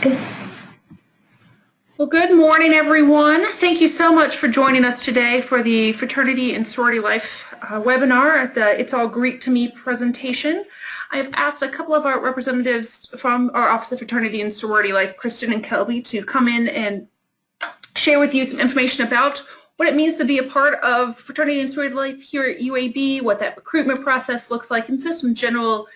Good. Well, good morning, everyone. Thank you so much for joining us today for the Fraternity and Sorority Life webinar at the It's All Greek to Me presentation. I've asked a couple of our representatives from our Office of Fraternity and Sorority Life, Kristen and Kelby, to come in and share with you some information about what it means to be a part of Fraternity and Sorority Life here at UAB, what that recruitment process looks like, and just some general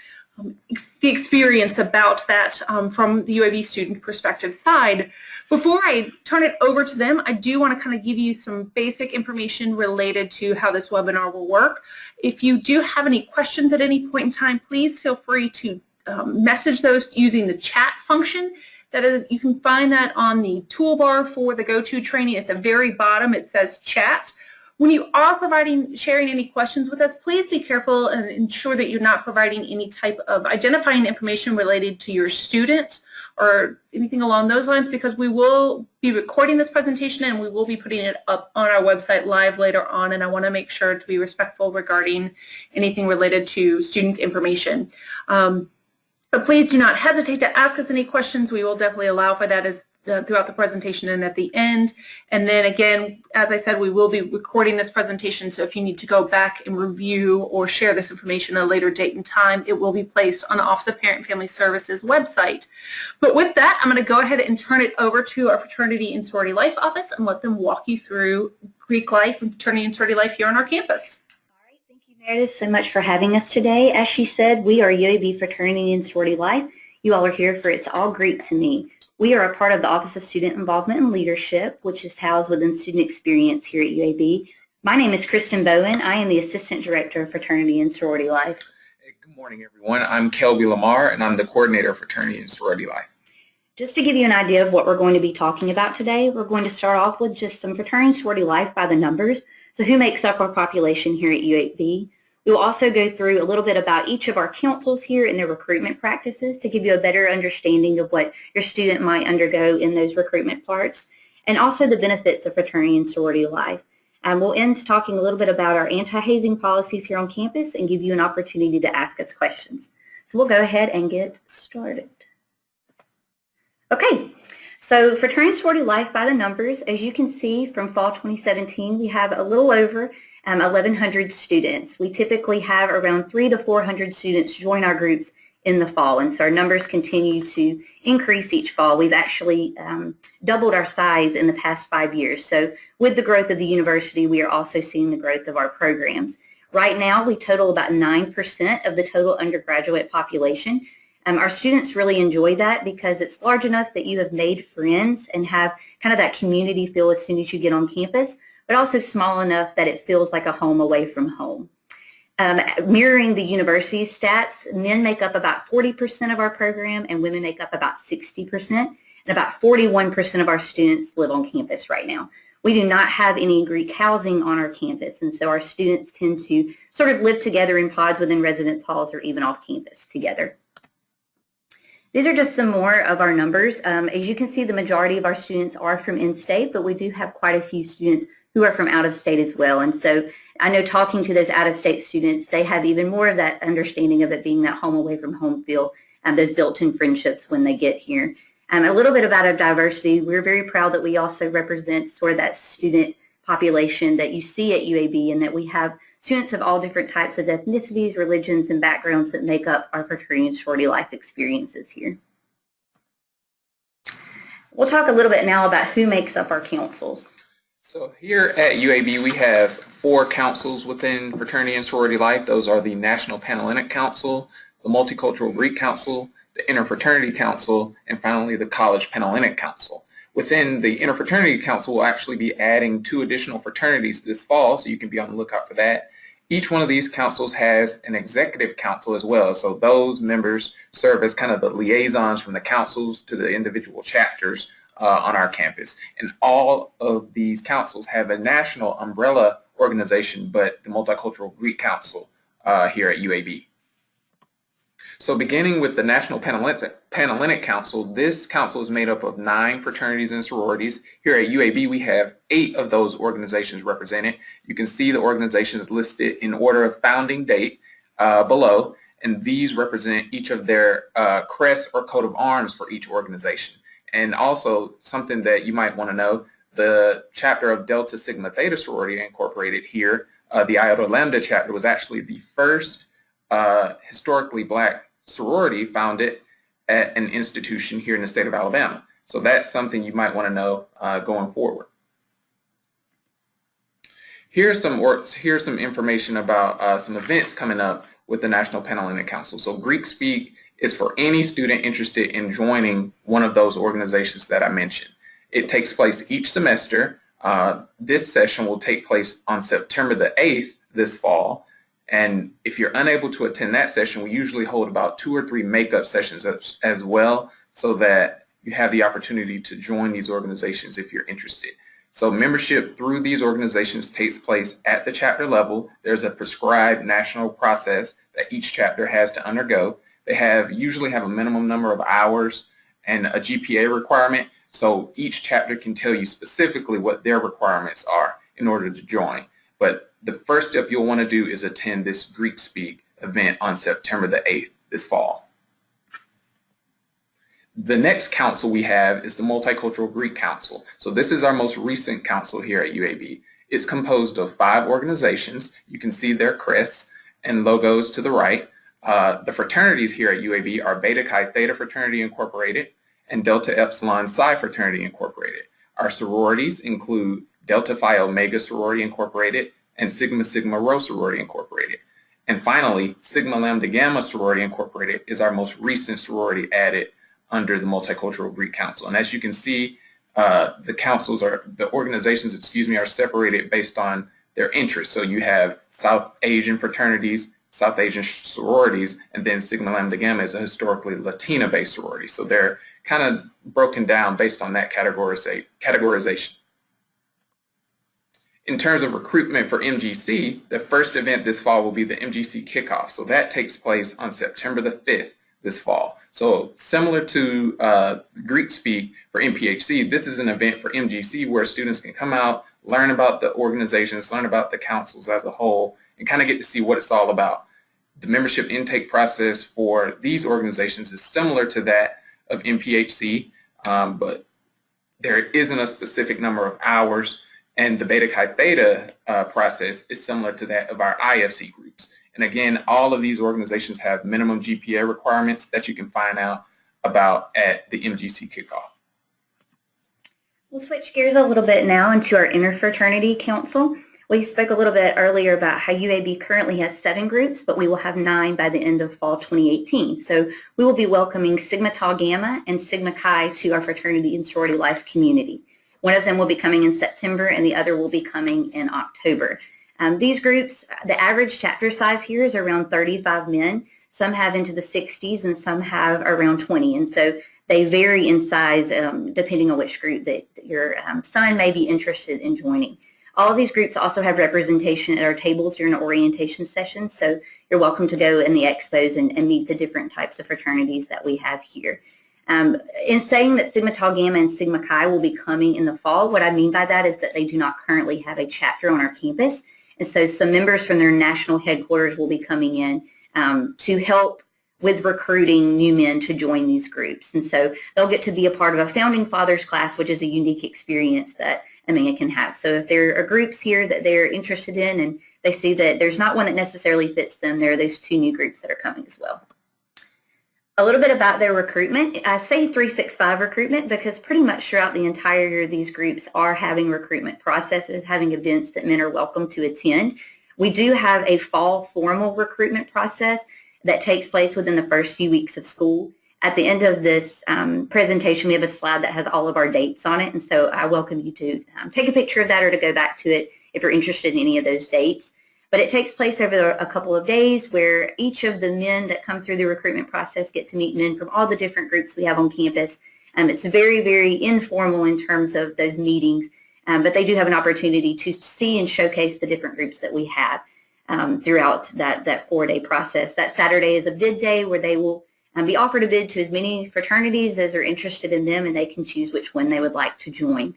the experience about that from the UAB student perspective side. Before I turn it over to them, I do want to kind of give you some basic information related to how this webinar will work. If you do have any questions at any point in time, please feel free to message those using the chat function. That is, you can find that on the toolbar for the GoTo training at the very bottom. It says chat. When you are sharing any questions with us, please be careful and ensure that you're not providing any type of identifying information related to your student or anything along those lines, because we will be recording this presentation and we will be putting it up on our website live later on, and I want to make sure to be respectful regarding anything related to students' information. But please do not hesitate to ask us any questions. We will definitely allow for that throughout the presentation and at the end. And then again, as I said, we will be recording this presentation, so if you need to go back and review or share this information at a later date and time, it will be placed on the Office of Parent and Family Services website. But with that, I'm going to go ahead and turn it over to our Fraternity and Sorority Life office and let them walk you through Greek life and fraternity and sorority life here on our campus. All right, thank you, Meredith, so much for having us today. As she said, we are UAB Fraternity and Sorority Life. You all are here for It's All Greek to Me. We are a part of the Office of Student Involvement and Leadership, which is housed within Student Experience here at UAB. My name is Kristen Bowen. I am the Assistant Director of Fraternity and Sorority Life. Hey, good morning, everyone. I'm Kelby Lamar, and I'm the Coordinator of Fraternity and Sorority Life. Just to give you an idea of what we're going to be talking about today, we're going to start off with just some Fraternity and Sorority Life by the numbers. So who makes up our population here at UAB? We will also go through a little bit about each of our councils here and their recruitment practices to give you a better understanding of what your student might undergo in those recruitment parts, and also the benefits of fraternity and sorority life. And we'll end talking a little bit about our anti-hazing policies here on campus and give you an opportunity to ask us questions. So we'll go ahead and get started. Okay, so fraternity and sorority life by the numbers, as you can see from fall 2017, we have a little over 1,100 students. We typically have around 300 to 400 students join our groups in the fall, and so our numbers continue to increase each fall. We've actually doubled our size in the past 5 years. So with the growth of the university, we are also seeing the growth of our programs. Right now, we total about 9% of the total undergraduate population. Our students really enjoy that because it's large enough that you have made friends and have kind of that community feel as soon as you get on campus, but also small enough that it feels like a home away from home. Mirroring the university stats, men make up about 40% of our program and women make up about 60%, and about 41% of our students live on campus right now. We do not have any Greek housing on our campus, and so our students tend to sort of live together in pods within residence halls or even off campus together. These are just some more of our numbers. As you can see, the majority of our students are from in-state, but we do have quite a few students who are from out of state as well. And so I know talking to those out of state students, they have even more of that understanding of it being that home away from home feel and those built-in friendships when they get here. A little bit about our diversity. We're very proud that we also represent sort of that student population that you see at UAB, and that we have students of all different types of ethnicities, religions, and backgrounds that make up our fraternity and sorority life experiences here. We'll talk a little bit now about who makes up our councils. So here at UAB, we have 4 councils within Fraternity and Sorority Life. Those are the National Panhellenic Council, the Multicultural Greek Council, the Interfraternity Council, and finally the College Panhellenic Council. Within the Interfraternity Council, we'll actually be adding 2 additional fraternities this fall, so you can be on the lookout for that. Each one of these councils has an executive council as well, so those members serve as kind of the liaisons from the councils to the individual chapters on our campus. And all of these councils have a national umbrella organization, but the Multicultural Greek Council here at UAB. So beginning with the National Panhellenic Council, this council is made up of 9 fraternities and sororities. Here at UAB, we have 8 of those organizations represented. You can see the organizations listed in order of founding date below, and these represent each of their crests or coat of arms for each organization. And also something that you might want to know, the chapter of Delta Sigma Theta Sorority Incorporated here, the Iota Lambda chapter, was actually the first historically black sorority founded at an institution here in the state of Alabama. So that's something you might want to know going forward. Here's some information about some events coming up with the National Panhellenic Council. So Greek Speak is for any student interested in joining one of those organizations that I mentioned. It takes place each semester. This session will take place on September the 8th this fall. And if you're unable to attend that session, we usually hold about 2 or 3 makeup sessions as well, so that you have the opportunity to join these organizations if you're interested. So membership through these organizations takes place at the chapter level. There's a prescribed national process that each chapter has to undergo. They usually have a minimum number of hours and a GPA requirement. So each chapter can tell you specifically what their requirements are in order to join. But the first step you'll want to do is attend this Greek Speak event on September the 8th this fall. The next council we have is the Multicultural Greek Council. So this is our most recent council here at UAB. It's composed of 5 organizations. You can see their crests and logos to the right. The fraternities here at UAB are Beta Chi Theta Fraternity Incorporated and Delta Epsilon Psi Fraternity Incorporated. Our sororities include Delta Phi Omega Sorority Incorporated and Sigma Sigma Rho Sorority Incorporated. And finally, Sigma Lambda Gamma Sorority Incorporated is our most recent sorority added under the Multicultural Greek Council. And as you can see, the organizations are separated based on their interests. So you have South Asian fraternities, South Asian sororities, and then Sigma Lambda Gamma is a historically Latina-based sorority. So they're kind of broken down based on that categorization. In terms of recruitment for MGC, the first event this fall will be the MGC Kickoff. So that takes place on September the 5th this fall. So similar to Greek Speak for MPHC, this is an event for MGC where students can come out, learn about the organizations, learn about the councils as a whole, and kind of get to see what it's all about. The membership intake process for these organizations is similar to that of MPHC, but there isn't a specific number of hours, and the Beta Chi Theta process is similar to that of our IFC groups. And again, all of these organizations have minimum GPA requirements that you can find out about at the MGC Kickoff. We'll switch gears a little bit now into our Interfraternity Council. We spoke a little bit earlier about how UAB currently has 7 groups, but we will have 9 by the end of fall 2018. So we will be welcoming Sigma Tau Gamma and Sigma Chi to our fraternity and sorority life community. One of them will be coming in September and the other will be coming in October. These groups, the average chapter size here is around 35 men. Some have into the 60s and some have around 20. And so they vary in size depending on which group that your son may be interested in joining. All of these groups also have representation at our tables during our orientation sessions. So you're welcome to go in the expos and meet the different types of fraternities that we have here. In saying that Sigma Tau Gamma and Sigma Chi will be coming in the fall, what I mean by that is that they do not currently have a chapter on our campus. And so some members from their national headquarters will be coming in to help with recruiting new men to join these groups. And so they'll get to be a part of a Founding Fathers class, which is a unique experience that a man can have. So if there are groups here that they're interested in and they see that there's not one that necessarily fits them, there are those 2 new groups that are coming as well. A little bit about their recruitment. I say 365 recruitment because pretty much throughout the entire year these groups are having recruitment processes, having events that men are welcome to attend. We do have a fall formal recruitment process that takes place within the first few weeks of school. At the end of this presentation, we have a slide that has all of our dates on it, and so I welcome you to take a picture of that or to go back to it if you're interested in any of those dates. But it takes place over a couple of days where each of the men that come through the recruitment process get to meet men from all the different groups we have on campus. It's very, very informal in terms of those meetings, but they do have an opportunity to see and showcase the different groups that we have throughout that 4-day process. That Saturday is a bid day where they will be offered a bid to as many fraternities as are interested in them, and they can choose which one they would like to join.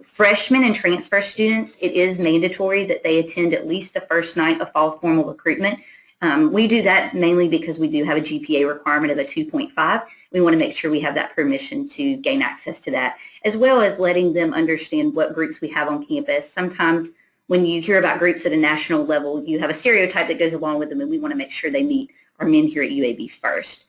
Freshmen and transfer students, it is mandatory that they attend at least the first night of fall formal recruitment. We do that mainly because we do have a GPA requirement of a 2.5. We want to make sure we have that permission to gain access to that, as well as letting them understand what groups we have on campus. Sometimes when you hear about groups at a national level, you have a stereotype that goes along with them, and we want to make sure they meet our men here at UAB first.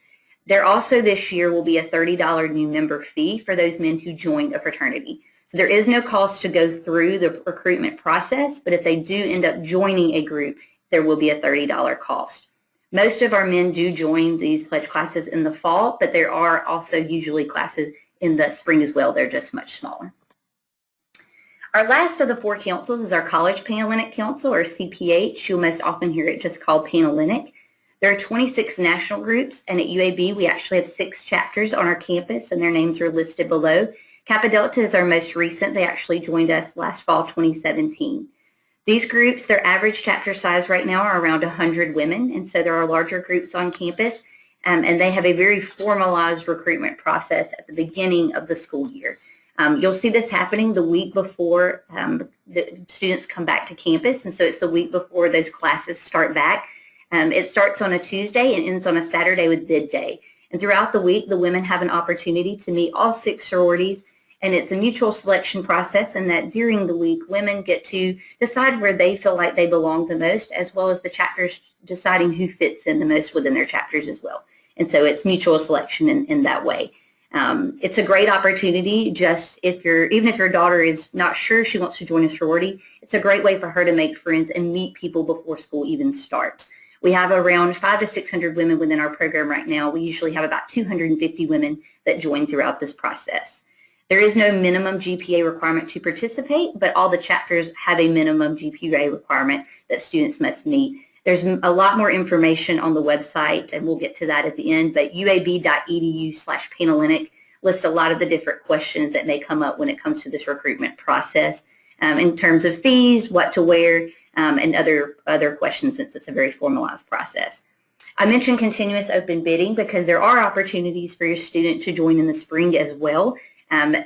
There also this year will be a $30 new member fee for those men who joined a fraternity. So there is no cost to go through the recruitment process, but if they do end up joining a group, there will be a $30 cost. Most of our men do join these pledge classes in the fall, but there are also usually classes in the spring as well. They're just much smaller. Our last of the 4 councils is our College Panhellenic Council, or CPH. You'll most often hear it just called Panhellenic. There are 26 national groups, and at UAB we actually have 6 chapters on our campus, and their names are listed below. Kappa Delta is our most recent. They actually joined us last fall, 2017. These groups, their average chapter size right now are around 100 women, and so there are larger groups on campus, and they have a very formalized recruitment process at the beginning of the school year. You'll see this happening the week before the students come back to campus, and so it's the week before those classes start back. It starts on a Tuesday and ends on a Saturday with bid day. And throughout the week, the women have an opportunity to meet all 6 sororities, and it's a mutual selection process, and that during the week, women get to decide where they feel like they belong the most, as well as the chapters deciding who fits in the most within their chapters as well. And so it's mutual selection in that way. It's a great opportunity. Even if your daughter is not sure she wants to join a sorority, it's a great way for her to make friends and meet people before school even starts. We have around 500 to 600 women within our program right now. We usually have about 250 women that join throughout this process. There is no minimum GPA requirement to participate, but all the chapters have a minimum GPA requirement that students must meet. There's a lot more information on the website, and we'll get to that at the end, but uab.edu/Panhellenic lists a lot of the different questions that may come up when it comes to this recruitment process in terms of fees, what to wear, and other questions, since it's a very formalized process. I mentioned continuous open bidding because there are opportunities for your student to join in the spring as well.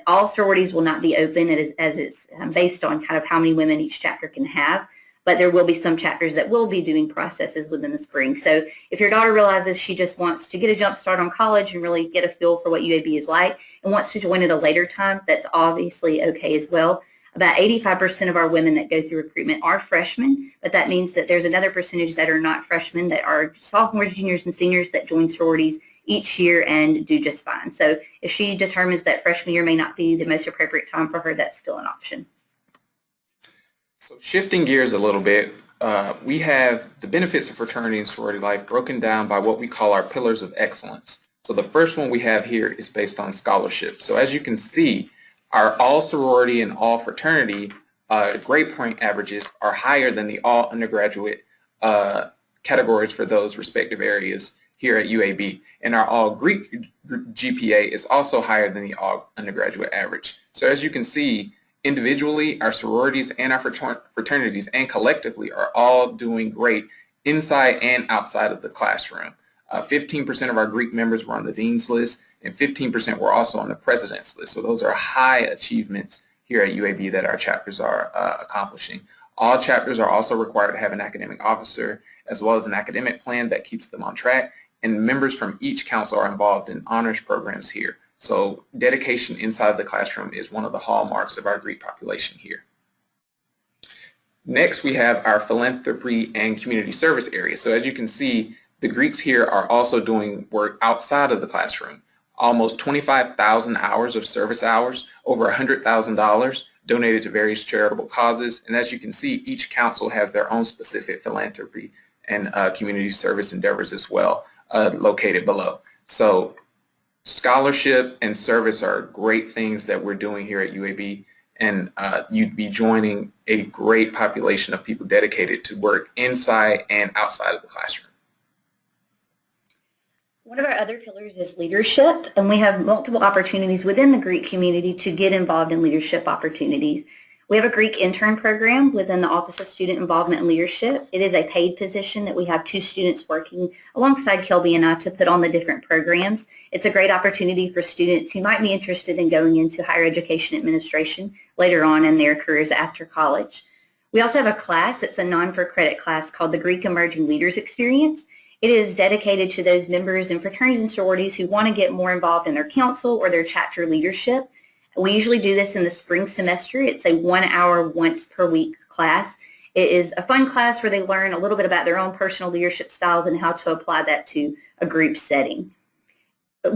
All sororities will not be open as it's based on kind of how many women each chapter can have, but there will be some chapters that will be doing processes within the spring. So if your daughter realizes she just wants to get a jump start on college and really get a feel for what UAB is like and wants to join at a later time, that's obviously okay as well. About 85% of our women that go through recruitment are freshmen, but that means that there's another percentage that are not freshmen, that are sophomores, juniors, and seniors that join sororities each year and do just fine. So if she determines that freshman year may not be the most appropriate time for her, that's still an option. So shifting gears a little bit, we have the benefits of fraternity and sorority life broken down by what we call our pillars of excellence. So the first one we have here is based on scholarship. So as you can see, our all sorority and all fraternity grade point averages are higher than the all undergraduate categories for those respective areas here at UAB. And our all Greek GPA is also higher than the all undergraduate average. So as you can see, individually, our sororities and our fraternities and collectively are all doing great inside and outside of the classroom. 15% of our Greek members were on the dean's list, and 15% were also on the president's list. So those are high achievements here at UAB that our chapters are accomplishing. All chapters are also required to have an academic officer as well as an academic plan that keeps them on track, and members from each council are involved in honors programs here. So dedication inside the classroom is one of the hallmarks of our Greek population here. Next, we have our philanthropy and community service area. So as you can see, the Greeks here are also doing work outside of the classroom. Almost 25,000 hours of service hours, over $100,000 donated to various charitable causes. And as you can see, each council has their own specific philanthropy and community service endeavors as well, located below. So scholarship and service are great things that we're doing here at UAB, and you'd be joining a great population of people dedicated to work inside and outside of the classroom. One of our other pillars is leadership, and we have multiple opportunities within the Greek community to get involved in leadership opportunities. We have a Greek intern program within the Office of Student Involvement and Leadership. It is a paid position that we have 2 students working alongside Kelby and I to put on the different programs. It's a great opportunity for students who might be interested in going into higher education administration later on in their careers after college. We also have a class. It's a non-for-credit class called the Greek Emerging Leaders Experience. It is dedicated to those members in fraternities and sororities who want to get more involved in their council or their chapter leadership. We usually do this in the spring semester. It's a 1 hour, once per week class. It is a fun class where they learn a little bit about their own personal leadership styles and how to apply that to a group setting.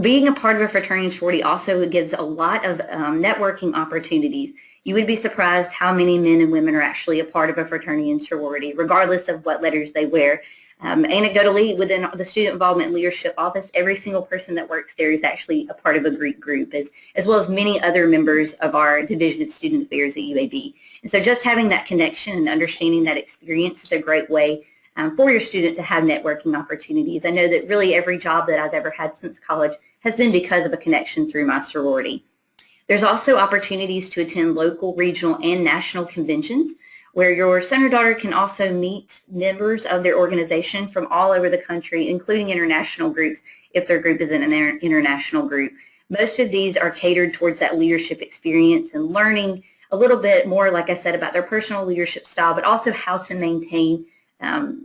Being a part of a fraternity and sorority also gives a lot of networking opportunities. You would be surprised how many men and women are actually a part of a fraternity and sorority, regardless of what letters they wear. Anecdotally, within the Student Involvement and Leadership Office, every single person that works there is actually a part of a Greek group, as well as many other members of our Division of Student Affairs at UAB. And so just having that connection and understanding that experience is a great way for your student to have networking opportunities. I know that really every job that I've ever had since college has been because of a connection through my sorority. There's also opportunities to attend local, regional, and national conventions where your son or daughter can also meet members of their organization from all over the country, including international groups if their group is in an international group. Most of these are catered towards that leadership experience and learning a little bit more, like I said, about their personal leadership style, but also how to maintain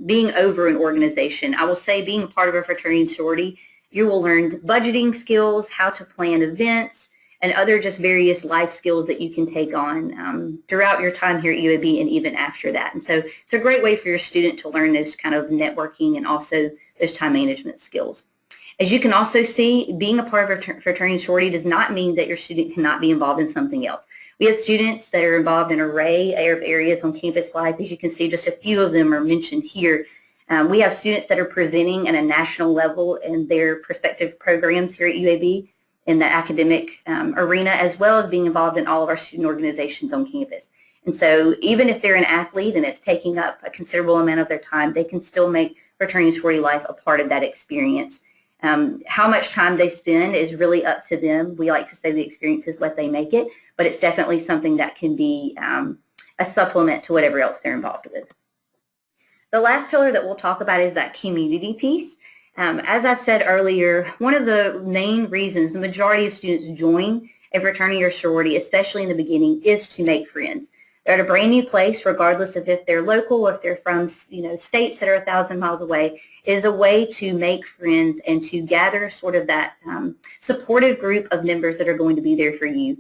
being over an organization. I will say being a part of a fraternity and sorority, you will learn budgeting skills, how to plan events, and other just various life skills that you can take on throughout your time here at UAB and even after that. And so it's a great way for your student to learn those kind of networking and also those time management skills. As you can also see, being a part of a fraternity and sorority does not mean that your student cannot be involved in something else. We have students that are involved in an array of areas on campus life. As you can see, just a few of them are mentioned here. We have students that are presenting at a national level in their prospective programs here at UAB in the academic arena, as well as being involved in all of our student organizations on campus. And so even if they're an athlete and it's taking up a considerable amount of their time, they can still make fraternity and sorority life a part of that experience. How much time they spend is really up to them. We like to say the experience is what they make it, but it's definitely something that can be a supplement to whatever else they're involved with. The last pillar that we'll talk about is that community piece. As I said earlier, one of the main reasons the majority of students join a fraternity or sorority, especially in the beginning, is to make friends. They're at a brand new place, regardless of if they're local or if they're from states that are 1,000 miles away. It is a way to make friends and to gather sort of that supportive group of members that are going to be there for you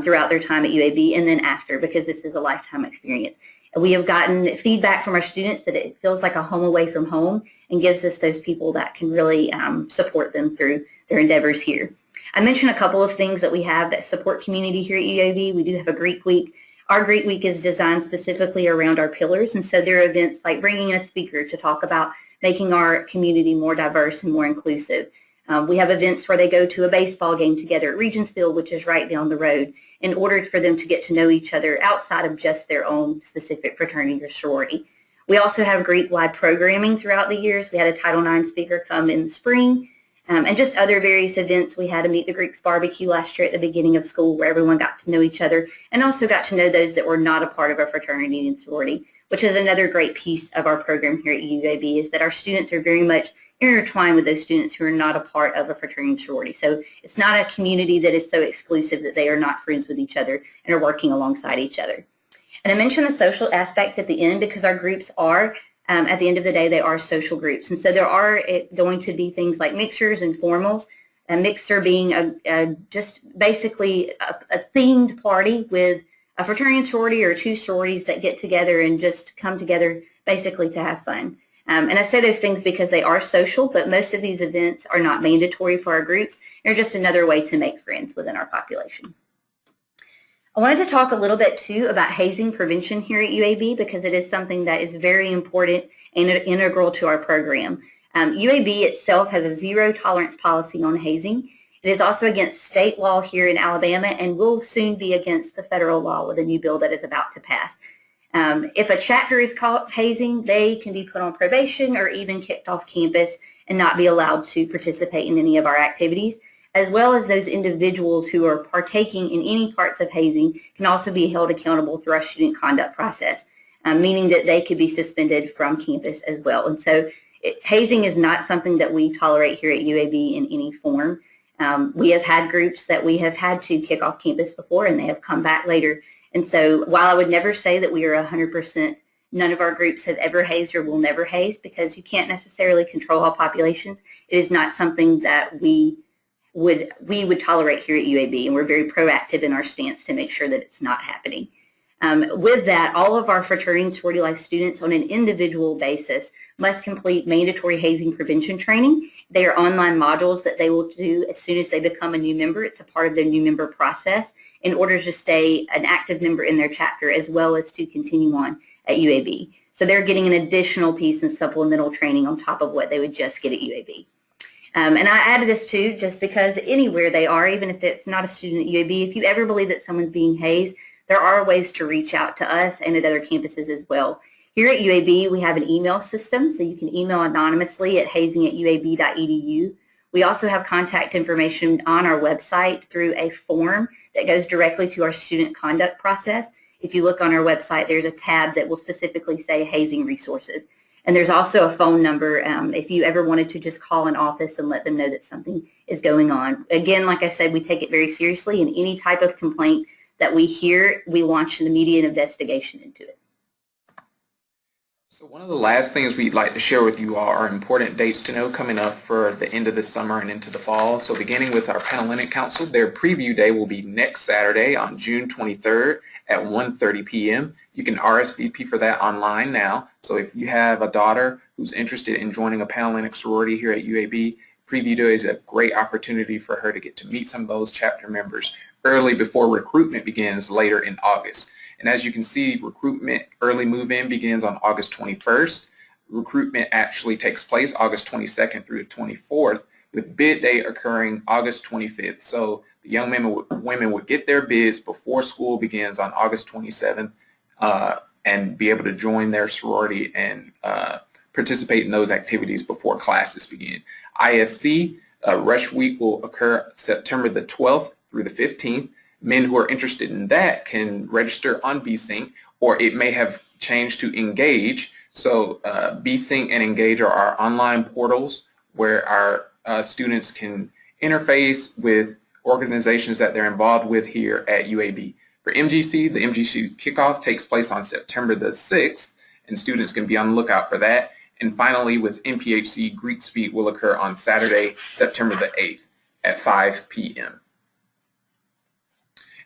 throughout their time at UAB and then after, because this is a lifetime experience. We have gotten feedback from our students that it feels like a home away from home and gives us those people that can really support them through their endeavors here. I mentioned a couple of things that we have that support community here at UAB. We do have a Greek Week. Our Greek Week is designed specifically around our pillars, and so there are events like bringing in a speaker to talk about making our community more diverse and more inclusive. We have events where they go to a baseball game together at Regents Field, which is right down the road, in order for them to get to know each other outside of just their own specific fraternity or sorority. We also have Greek-wide programming throughout the years. We had a Title IX speaker come in the spring, and just other various events. We had a Meet the Greeks barbecue last year at the beginning of school where everyone got to know each other and also got to know those that were not a part of a fraternity and sorority, which is another great piece of our program here at UAB, is that our students are very much intertwined with those students who are not a part of a fraternity and sorority. So it's not a community that is so exclusive that they are not friends with each other and are working alongside each other. And I mentioned the social aspect at the end because our groups are, at the end of the day, they are social groups. And so there are going to be things like mixers and formals. A mixer being just basically a themed party with a fraternity and sorority or two sororities that get together and just come together basically to have fun. And I say those things because they are social, but most of these events are not mandatory for our groups. They're just another way to make friends within our population. I wanted to talk a little bit, too, about hazing prevention here at UAB because it is something that is very important and integral to our program. UAB itself has a zero-tolerance policy on hazing. It is also against state law here in Alabama and will soon be against the federal law with a new bill that is about to pass. If a chapter is caught hazing, they can be put on probation or even kicked off campus and not be allowed to participate in any of our activities, as well as those individuals who are partaking in any parts of hazing can also be held accountable through our student conduct process, meaning that they could be suspended from campus as well. And so hazing is not something that we tolerate here at UAB in any form. We have had groups that we have had to kick off campus before and they have come back later And so while I would never say that we are 100%, none of our groups have ever hazed or will never haze, because you can't necessarily control all populations, it is not something that we would tolerate here at UAB, and we're very proactive in our stance to make sure that it's not happening. With that, all of our fraternity and sorority life students on an individual basis must complete mandatory hazing prevention training. They are online modules that they will do as soon as they become a new member. It's a part of their new member process in order to stay an active member in their chapter, as well as to continue on at UAB. So they're getting an additional piece in supplemental training on top of what they would just get at UAB. And I added this too, just because anywhere they are, even if it's not a student at UAB, if you ever believe that someone's being hazed, there are ways to reach out to us and at other campuses as well. Here at UAB, we have an email system, so you can email anonymously at hazing@uab.edu. We also have contact information on our website through a form that goes directly to our student conduct process. If you look on our website, there's a tab that will specifically say hazing resources. And there's also a phone number if you ever wanted to just call an office and let them know that something is going on. Again, like I said, we take it very seriously, and any type of complaint that we hear, we launch an immediate investigation into it. So one of the last things we'd like to share with you all are important dates to know coming up for the end of the summer and into the fall. So beginning with our Panhellenic Council, their preview day will be next Saturday on June 23rd at 1:30 p.m. You can RSVP for that online now. So if you have a daughter who's interested in joining a Panhellenic sorority here at UAB, preview day is a great opportunity for her to get to meet some of those chapter members early before recruitment begins later in August. And as you can see, recruitment early move-in begins on August 21st. Recruitment actually takes place August 22nd through the 24th, with bid day occurring August 25th. So the young women would get their bids before school begins on August 27th and be able to join their sorority and participate in those activities before classes begin. ISC Rush Week will occur September the 12th through the 15th. Men who are interested in that can register on BSync, or it may have changed to Engage. So BSync and Engage are our online portals where our students can interface with organizations that they're involved with here at UAB. For MGC, the MGC kickoff takes place on September the 6th, and students can be on the lookout for that. And finally, with MPHC, Greek Speak will occur on Saturday, September the 8th at 5 p.m.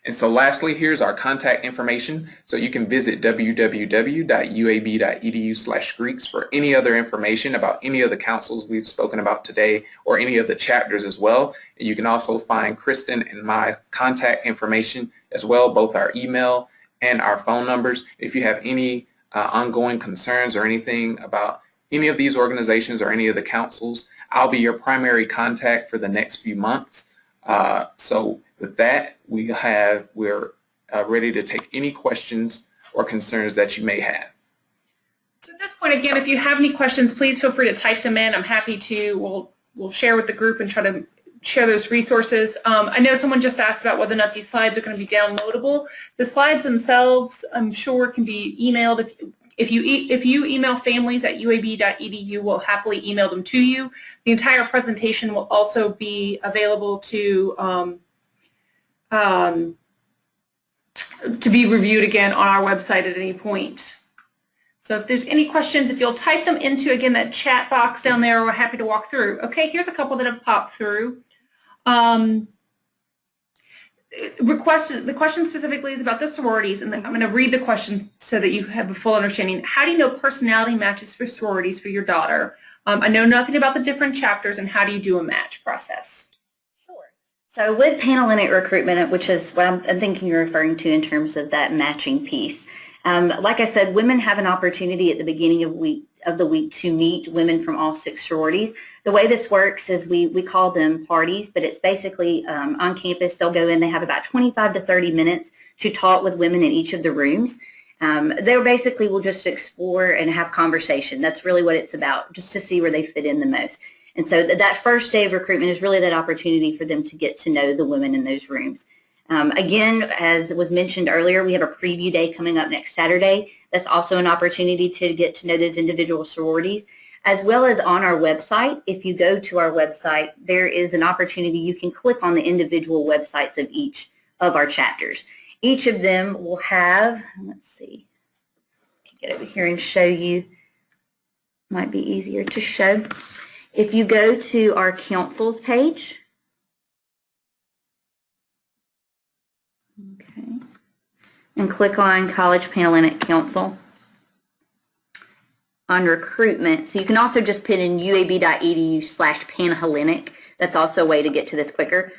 And so lastly, here's our contact information. So you can visit www.uab.edu/Greeks for any other information about any of the councils we've spoken about today or any of the chapters as well. And you can also find Kristen and my contact information as well, both our email and our phone numbers. If you have any ongoing concerns or anything about any of these organizations or any of the councils, I'll be your primary contact for the next few months. So with that, we're ready to take any questions or concerns that you may have. So at this point, again, if you have any questions, please feel free to type them in. I'm happy to, we'll share with the group and try to share those resources. I know someone just asked about whether or not these slides are going to be downloadable. The slides themselves, I'm sure, can be emailed. If you email families@uab.edu, we'll happily email them to you. The entire presentation will also be available to be reviewed again on our website at any point. So if there's any questions, if you'll type them into, again, that chat box down there, we're happy to walk through. Okay, here's a couple that have popped through. The question specifically is about the sororities, and I'm going to read the question so that you have a full understanding. How do you know personality matches for sororities for your daughter? I know nothing about the different chapters, and how do you do a match process? Sure. So with Panhellenic recruitment, which is what I'm thinking you're referring to in terms of that matching piece, like I said, women have an opportunity at the beginning of the week to meet women from all 6 sororities. The way this works is we call them parties, but it's basically on campus. They'll go in, they have about 25 to 30 minutes to talk with women in each of the rooms. They basically will just explore and have conversation. That's really what it's about, just to see where they fit in the most. And so that first day of recruitment is really that opportunity for them to get to know the women in those rooms. Again, as was mentioned earlier, we have a preview day coming up next Saturday. That's also an opportunity to get to know those individual sororities, as well as on our website. If you go to our website, there is an opportunity you can click on the individual websites of each of our chapters. Each of them will have, let's see, I can get over here and show you, might be easier to show. If you go to our councils page, okay, and click on College Panhellenic Council, on recruitment, so you can also just put in uab.edu/Panhellenic. That's also a way to get to this quicker.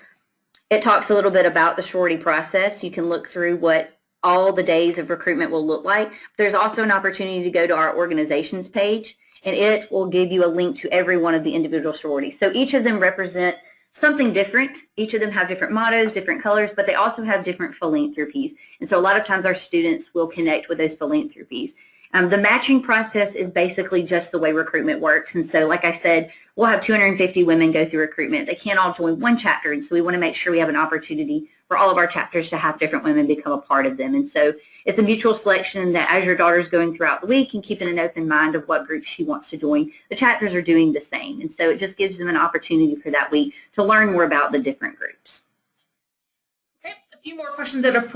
It talks a little bit about the sorority process. You can look through what all the days of recruitment will look like. There's also an opportunity to go to our organizations page, and it will give you a link to every one of the individual sororities. So each of them represent something different. Each of them have different mottos, different colors, but they also have different philanthropies. And so a lot of times our students will connect with those philanthropies. The matching process is basically just the way recruitment works. And so, like I said, we'll have 250 women go through recruitment. They can't all join one chapter, and so we want to make sure we have an opportunity for all of our chapters to have different women become a part of them. And so it's a mutual selection that as your daughter's going throughout the week and keeping an open mind of what group she wants to join, the chapters are doing the same. And so it just gives them an opportunity for that week to learn more about the different groups. Okay, a few more questions that have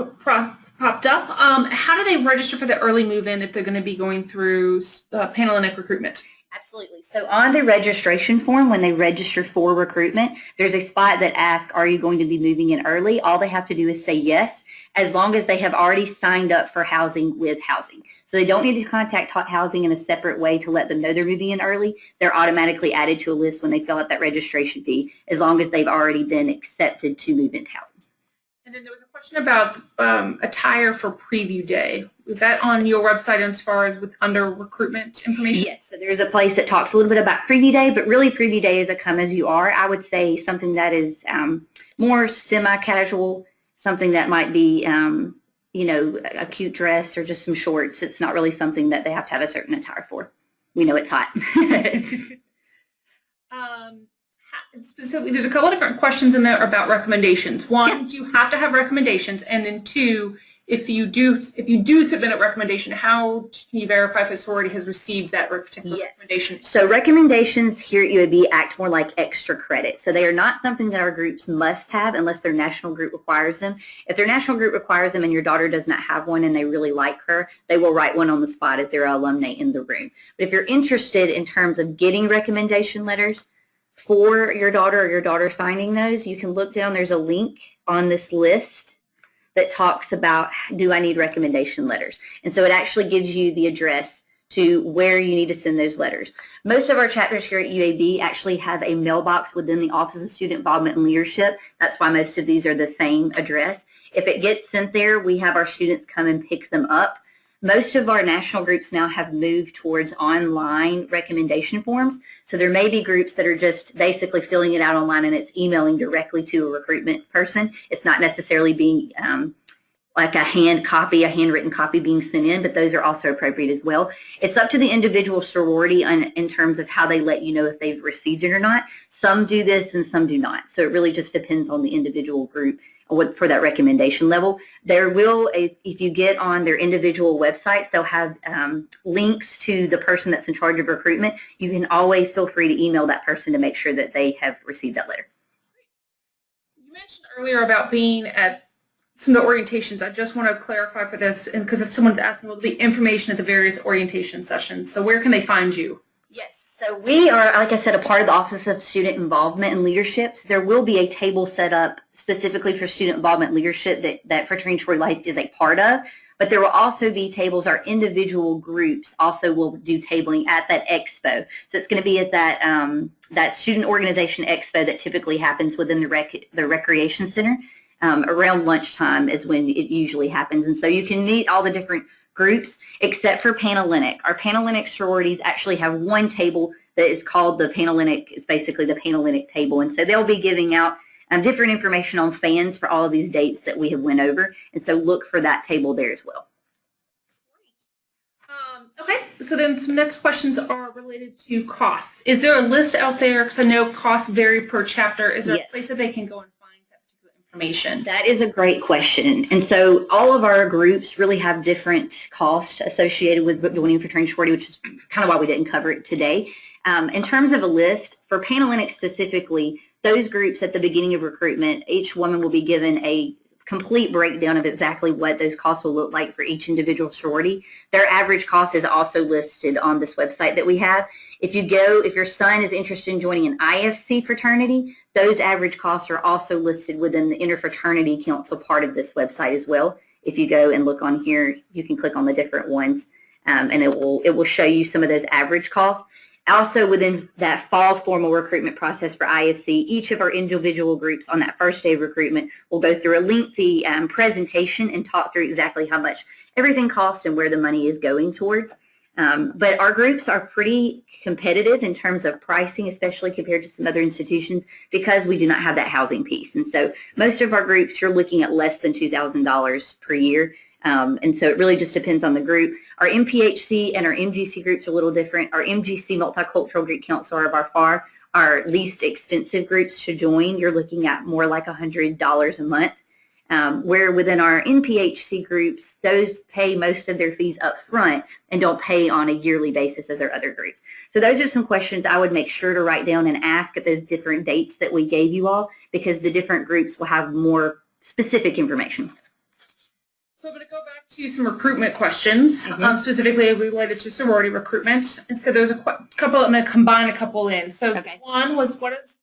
popped up. How do they register for the early move-in if they're going to be going through Panhellenic recruitment? Absolutely. So on the registration form, when they register for recruitment, there's a spot that asks, are you going to be moving in early? All they have to do is say yes, as long as they have already signed up for housing with housing. So they don't need to contact Hot Housing in a separate way to let them know they're moving in early. They're automatically added to a list when they fill out that registration fee, as long as they've already been accepted to move into housing. And then there was a question about attire for preview day. Was that on your website as far as with under recruitment information? Yes, so there's a place that talks a little bit about preview day, but really preview day is a come as you are. I would say something that is more semi-casual, something that might be, you know, a cute dress or just some shorts. It's not really something that they have to have a certain attire for. We know it's hot. Specifically, there's a couple of different questions in there about recommendations. One, do you have to have recommendations? And then two, if you do submit a recommendation, how can you verify if a sorority has received that particular recommendation? So recommendations here at UAB act more like extra credit. So they are not something that our groups must have unless their national group requires them. If their national group requires them and your daughter does not have one and they really like her, they will write one on the spot if they're an alumni in the room. But if you're interested in terms of getting recommendation letters for your daughter or your daughter finding those, you can look down. There's a link on this list that talks about, do I need recommendation letters? And so it actually gives you the address to where you need to send those letters. Most of our chapters here at UAB actually have a mailbox within the Office of Student Involvement and Leadership. That's why most of these are the same address. If it gets sent there, we have our students come and pick them up. Most of our national groups now have moved towards online recommendation forms. So there may be groups that are just basically filling it out online and it's emailing directly to a recruitment person. It's not necessarily being like a handwritten copy being sent in, but those are also appropriate as well. It's up to the individual sorority in terms of how they let you know if they've received it or not. Some do this and some do not. So it really just depends on the individual group for that recommendation level. There will, if you get on their individual websites, they'll have links to the person that's in charge of recruitment. You can always feel free to email that person to make sure that they have received that letter. You mentioned earlier about being at some of the orientations. I just want to clarify for this, and because someone's asking, will there be information at the various orientation sessions? So where can they find you? Yes. So we are, like I said, a part of the Office of Student Involvement and Leadership. So there will be a table set up specifically for student involvement and leadership that Fraternity Sorority Life is a part of. But there will also be tables. Our individual groups also will do tabling at that expo. So it's going to be at that student organization expo that typically happens within the recreation center. Around lunchtime is when it usually happens. And so you can meet all the different groups except for Panhellenic. Our Panhellenic sororities actually have one table that is called the Panhellenic. It's basically the Panhellenic table. And so they'll be giving out different information on fans for all of these dates that we have went over. And so look for that table there as well. Okay, so then some next questions are related to costs. Is there a list out there? Because I know costs vary per chapter. Is there a place that they can go and find that particular information? That is a great question. And so all of our groups really have different costs associated with joining Fraternity Sorority, which is kind of why we didn't cover it today. In terms of a list, for Panhellenic specifically, those groups at the beginning of recruitment, each woman will be given a complete breakdown of exactly what those costs will look like for each individual sorority. Their average cost is also listed on this website that we have. If your son is interested in joining an IFC fraternity, those average costs are also listed within the Interfraternity Council part of this website as well. If you go and look on here, you can click on the different ones, and it will show you some of those average costs. Also, within that fall formal recruitment process for IFC, each of our individual groups on that first day of recruitment will go through a lengthy presentation and talk through exactly how much everything costs and where the money is going towards. But our groups are pretty competitive in terms of pricing, especially compared to some other institutions, because we do not have that housing piece. And so most of our groups, you're looking at less than $2,000 per year. And so it really just depends on the group. Our MPHC and our MGC groups are a little different. Our MGC Multicultural Greek Council are by far our least expensive groups to join. You're looking at more like $100 a month. Where within our NPHC groups, those pay most of their fees up front and don't pay on a yearly basis as our other groups. So those are some questions I would make sure to write down and ask at those different dates that we gave you all, because the different groups will have more specific information. So I'm going to go back to some recruitment questions, specifically related to sorority recruitment. And so there's a couple, I'm going to combine a couple in. So one was, what is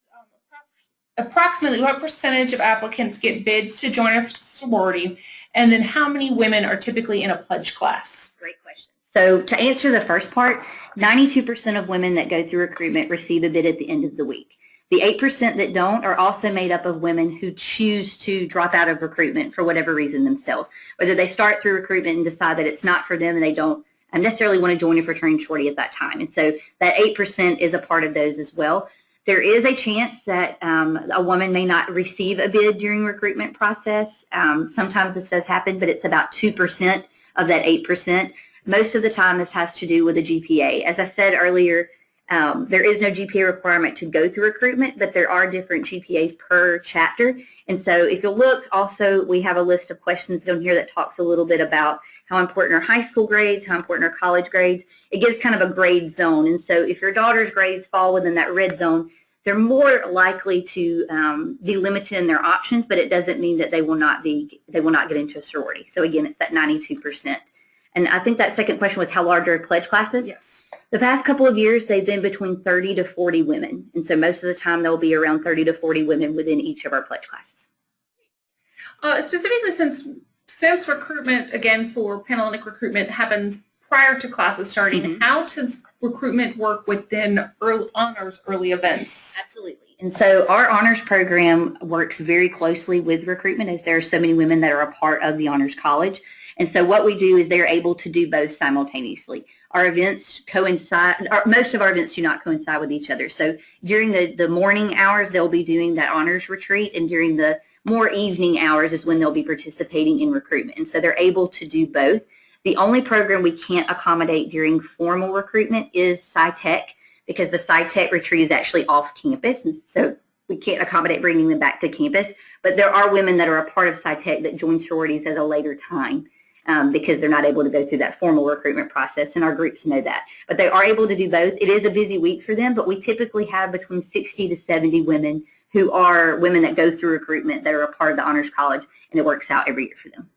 approximately what percentage of applicants get bids to join a sorority? And then how many women are typically in a pledge class? Great question. So to answer the first part, 92% of women that go through recruitment receive a bid at the end of the week. The 8% that don't are also made up of women who choose to drop out of recruitment for whatever reason themselves, whether they start through recruitment and decide that it's not for them and they don't necessarily want to join a fraternity sorority at that time. And so that 8% is a part of those as well. There is a chance that a woman may not receive a bid during recruitment process. Sometimes this does happen, but it's about 2% of that 8%. Most of the time this has to do with a GPA. As I said earlier, there is no GPA requirement to go through recruitment, but there are different GPAs per chapter. And so if you'll look, also we have a list of questions down here that talks a little bit about how important are high school grades, how important are college grades. It gives kind of a grade zone. And so if your daughter's grades fall within that red zone, they're more likely to be limited in their options, but it doesn't mean that they will not get into a sorority. So again, it's that 92%. And I think that second question was how large are pledge classes? Yes. The past couple of years, they've been between 30 to 40 women. And so most of the time, there'll be around 30 to 40 women within each of our pledge classes. Specifically, since recruitment, again, for Panhellenic recruitment happens prior to classes starting, how does recruitment work within honors early events? Absolutely. And so our honors program works very closely with recruitment, as there are so many women that are a part of the honors college. And so what we do is they're able to do both simultaneously. Our events coincide, most of our events do not coincide with each other. So during the morning hours, they'll be doing that honors retreat, and during the more evening hours is when they'll be participating in recruitment. And so they're able to do both. The only program we can't accommodate during formal recruitment is SciTech, because the SciTech retreat is actually off campus, and so we can't accommodate bringing them back to campus. But there are women that are a part of SciTech that join sororities at a later time. Because they're not able to go through that formal recruitment process, and our groups know that. But they are able to do both. It is a busy week for them, but we typically have between 60 to 70 women who are women that go through recruitment that are a part of the Honors College, and it works out every year for them.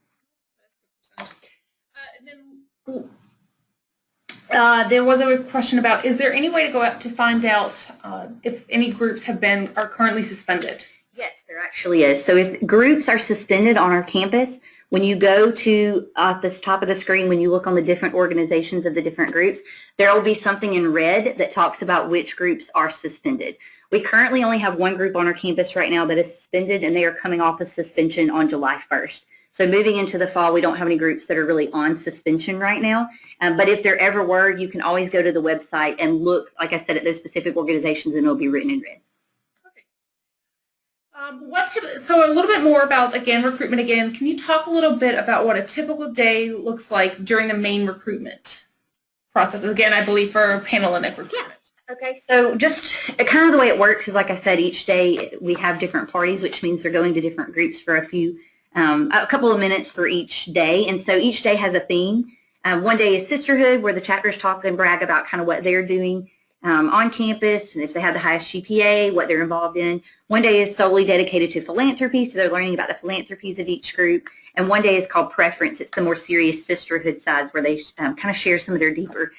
There was a question about, is there any way to go out to find out if any groups are currently suspended? Yes, there actually is. So if groups are suspended on our campus, when you go to this top of the screen, when you look on the different organizations of the different groups, there will be something in red that talks about which groups are suspended. We currently only have one group on our campus right now that is suspended, and they are coming off of suspension on July 1st. So moving into the fall, we don't have any groups that are really on suspension right now. But if there ever were, you can always go to the website and look, like I said, at those specific organizations, and it'll be written in red. So a little bit more about, again, recruitment again. Can you talk a little bit about what a typical day looks like during the main recruitment process? Again, I believe for Panhellenic recruitment. Yeah. Okay, so just kind of the way it works is, like I said, each day we have different parties, which means they're going to different groups for a couple of minutes for each day. And so each day has a theme. One day is sisterhood, where the chapters talk and brag about kind of what they're doing. on campus, and if they have the highest GPA, what they're involved in. One day is solely dedicated to philanthropy, so they're learning about the philanthropies of each group. And one day is called Preference. It's the more serious sisterhood sides where they kind of share some of their deeper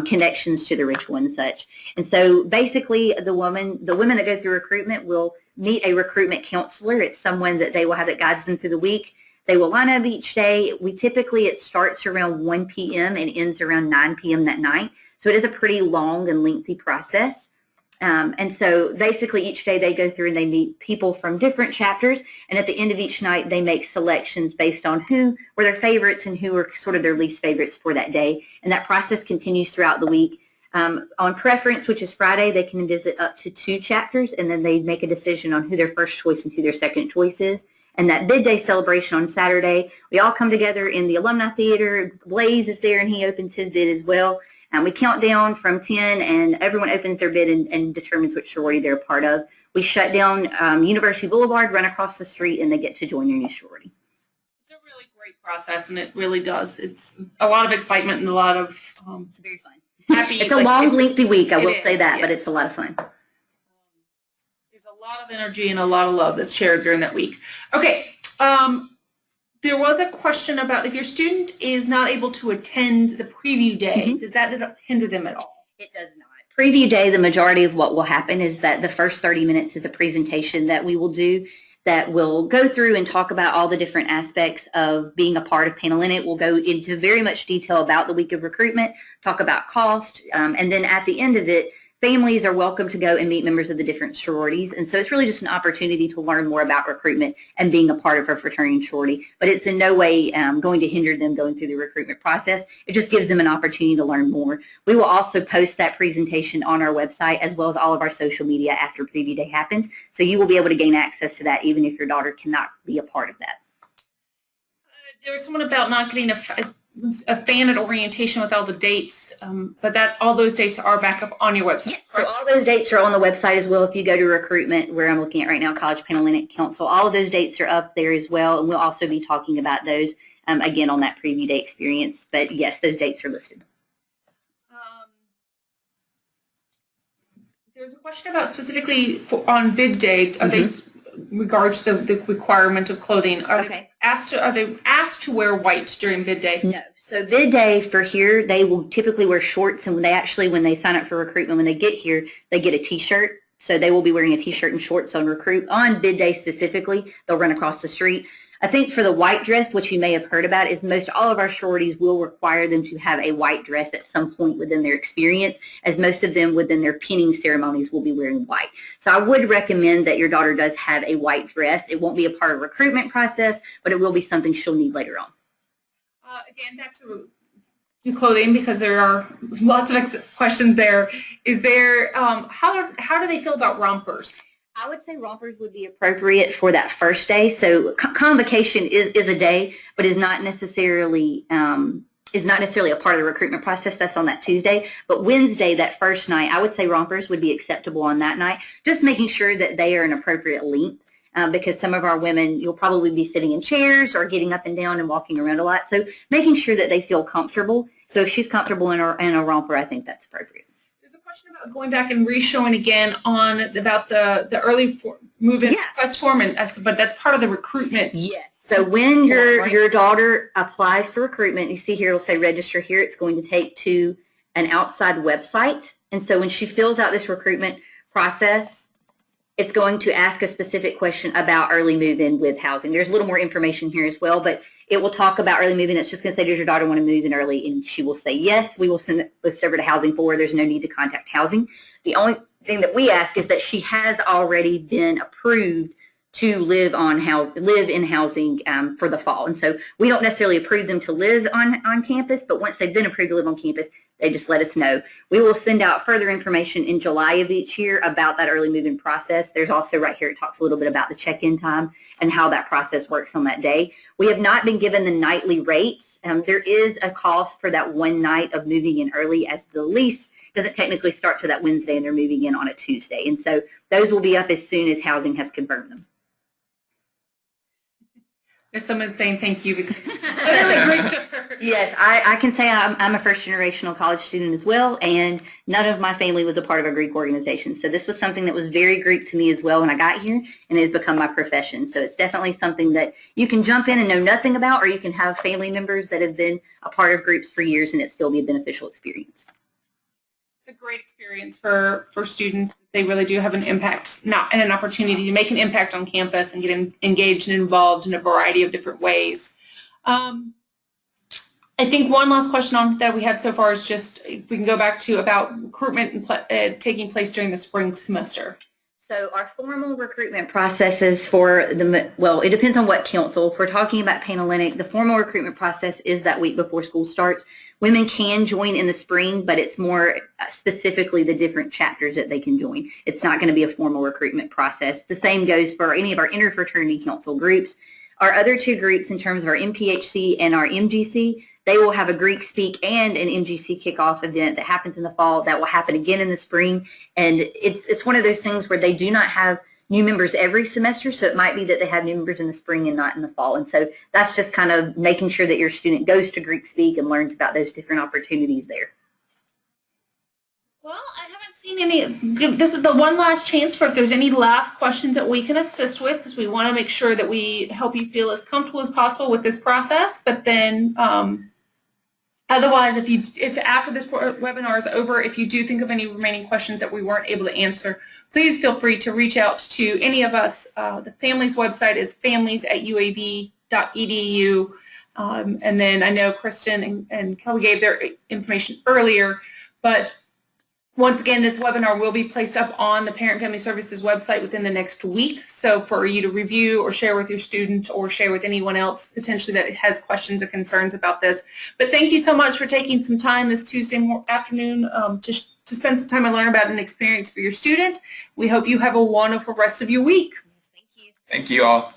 connections to the ritual and such. And so basically the women that go through recruitment will meet a recruitment counselor. It's someone that they will have that guides them through the week. They will line up each day. It starts around 1 p.m. and ends around 9 p.m. that night. So it is a pretty long and lengthy process. And so basically each day they go through and they meet people from different chapters, and at the end of each night they make selections based on who were their favorites and who were sort of their least favorites for that day. And that process continues throughout the week. On Preference, which is Friday, they can visit up to 2 chapters, and then they make a decision on who their first choice and who their second choice is. And that bid day celebration on Saturday, we all come together in the Alumni Theater. Blaze is there and he opens his bid as well. We count down from 10 and everyone opens their bid and determines which sorority they're a part of. We shut down University Boulevard, run across the street, and they get to join their new sorority. It's a really great process, and it really does. It's a lot of excitement and a lot of It's very fun. happy. It's a long, lengthy week, I will It say is, that, but yes. it's a lot of fun. There's a lot of energy and a lot of love that's shared during that week. Okay. There was a question about if your student is not able to attend the preview day, does that hinder them at all? It does not. Preview day, the majority of what will happen is that the first 30 minutes is a presentation that we will do that will go through and talk about all the different aspects of being a part of Panhellenic. We'll go into very much detail about the week of recruitment, talk about cost, and then at the end of it, families are welcome to go and meet members of the different sororities. And so it's really just an opportunity to learn more about recruitment and being a part of a fraternity and sorority. But it's in no way going to hinder them going through the recruitment process. It just gives them an opportunity to learn more. We will also post that presentation on our website as well as all of our social media after preview day happens. So you will be able to gain access to that even if your daughter cannot be a part of that. There was someone about not getting a fan at orientation with all the dates, but that all those dates are back up on your website. Yes, so all those dates are on the website as well. If you go to recruitment, where I'm looking at right now, College Panhellenic Council, all of those dates are up there as well, and we'll also be talking about those again on that preview day experience. But yes, those dates are listed. There's a question about specifically on bid day, regards to the requirement of clothing. Are they asked to wear white during bid day? No. So bid day for here, they will typically wear shorts, and when they sign up for recruitment, when they get here, they get a t-shirt. So they will be wearing a t-shirt and shorts on bid day specifically. They'll run across the street. I think for the white dress, what you may have heard about is most all of our sororities will require them to have a white dress at some point within their experience, as most of them within their pinning ceremonies will be wearing white. So I would recommend that your daughter does have a white dress. It won't be a part of the recruitment process, but it will be something she'll need later on. Again, back to clothing, because there are lots of questions there. Is there, how do they feel about rompers? I would say rompers would be appropriate for that first day. So convocation is a day, but is not necessarily a part of the recruitment process. That's on that Tuesday. But Wednesday, that first night, I would say rompers would be acceptable on that night. Just making sure that they are an appropriate length. Because some of our women, you'll probably be sitting in chairs or getting up and down and walking around a lot. So making sure that they feel comfortable. So if she's comfortable in a romper, I think that's appropriate. There's a question about going back and re-showing again about the early move-in request form, but that's part of the recruitment. Yes. So when your daughter applies for recruitment, you see here it'll say register here. It's going to take to an outside website. And so when she fills out this recruitment process, it's going to ask a specific question about early move-in with housing. There's a little more information here as well, but it will talk about early move-in. It's just going to say, does your daughter want to move in early? And she will say yes. We will send this over to housing for her. There's no need to contact housing. The only thing that we ask is that she has already been approved to live in housing for the fall. And so we don't necessarily approve them to live on campus, but once they've been approved to live on campus, they just let us know. We will send out further information in July of each year about that early move-in process. There's also right here, it talks a little bit about the check-in time and how that process works on that day. We have not been given the nightly rates. There is a cost for that one night of moving in early, as the lease doesn't technically start to that Wednesday and they're moving in on a Tuesday. And so those will be up as soon as housing has confirmed them. There's someone saying thank you because it's literally great to her. Yes, I can say I'm a first generational college student as well, and none of my family was a part of a Greek organization. So this was something that was very Greek to me as well when I got here, and it has become my profession. So it's definitely something that you can jump in and know nothing about, or you can have family members that have been a part of groups for years and it still be a beneficial experience. It's a great experience for students. They really do have an impact, not and an opportunity to make an impact on campus and get engaged and involved in a variety of different ways. I think one last question that we have so far is just, if we can go back to about recruitment taking place during the spring semester. So our formal recruitment processes for it depends on what council. If we're talking about Panhellenic, the formal recruitment process is that week before school starts. Women can join in the spring, but it's more specifically the different chapters that they can join. It's not going to be a formal recruitment process. The same goes for any of our interfraternity council groups. Our other two groups, in terms of our MPHC and our MGC, they will have a Greek Speak and an MGC kickoff event that happens in the fall that will happen again in the spring. And it's one of those things where they do not have new members every semester, so it might be that they have new members in the spring and not in the fall. And so that's just kind of making sure that your student goes to Greek Speak and learns about those different opportunities there. Well, I haven't seen any. This is the one last chance for if there's any last questions that we can assist with, because we want to make sure that we help you feel as comfortable as possible with this process. But then otherwise, if after this webinar is over, if you do think of any remaining questions that we weren't able to answer, please feel free to reach out to any of us. The family's website is families@uab.edu. And then I know Kristen and Kelly gave their information earlier, but once again, this webinar will be placed up on the Parent Family Services website within the next week. So for you to review or share with your student or share with anyone else potentially that has questions or concerns about this. But thank you so much for taking some time this Tuesday afternoon to spend some time and learn about an experience for your student. We hope you have a wonderful rest of your week. Thank you. Thank you all.